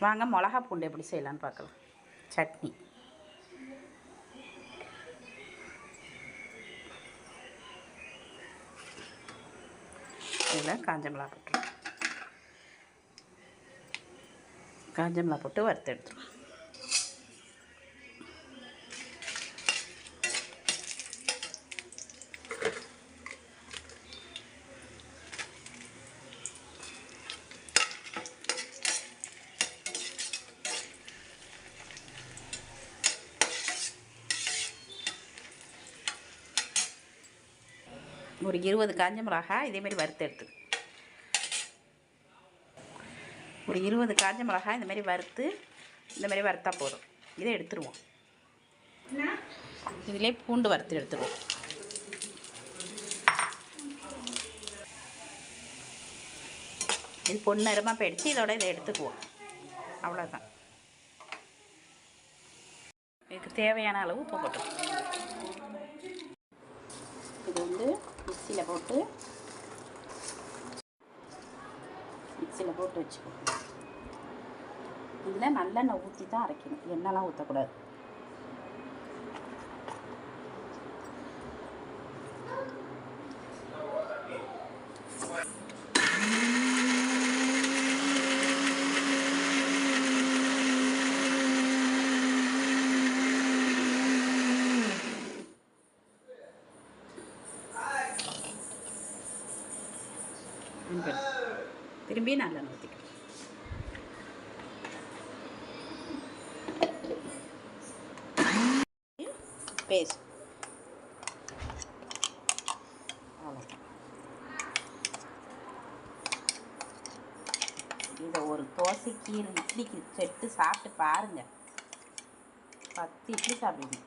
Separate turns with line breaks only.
வாங்க மிளகா பூண்டு எப்படி செய்யலான்னு பார்க்கலாம். சட்னி. இதில் காஞ்ச மிளகா போட்டுருவோம். காஞ்ச மிளகா போட்டு வறுத்து எடுத்துருவோம். ஒரு 20 காஞ்ச மிளகா இதேமாரி வறுத்து எடுத்து, ஒரு 20 காஞ்ச மிளகா இந்தமாரி வறுத்து இந்தமாரி வறுத்தா போதும். இதை எடுத்துருவோம். இதிலே பூண்டு வறுத்து எடுத்துருவோம். இது பொன்னிறமாக போயிடுச்சு. இதோட இதை எடுத்துக்குவோம். அவ்வளோதான். இதுக்கு தேவையான அளவு உப்பு போட்டுருவோம். இது வந்து மிக்சியில் போட்டு வச்சுக்கணும். இதில் நல்லெண்ணெய் ஊற்றி தான் அரைக்கணும். எண்ணெய்லாம் ஊற்றக்கூடாது. திரும்பி நல்லெண்ணெய் ஊற்றிக்கணும். பேஸ்ட் அவ்வளோதான். இதை ஒரு தோசைக்கு இட்லிக்கு செட்டு சாப்பிட்டு பாருங்கள். 10 இட்லி சாப்பிடுவீங்க.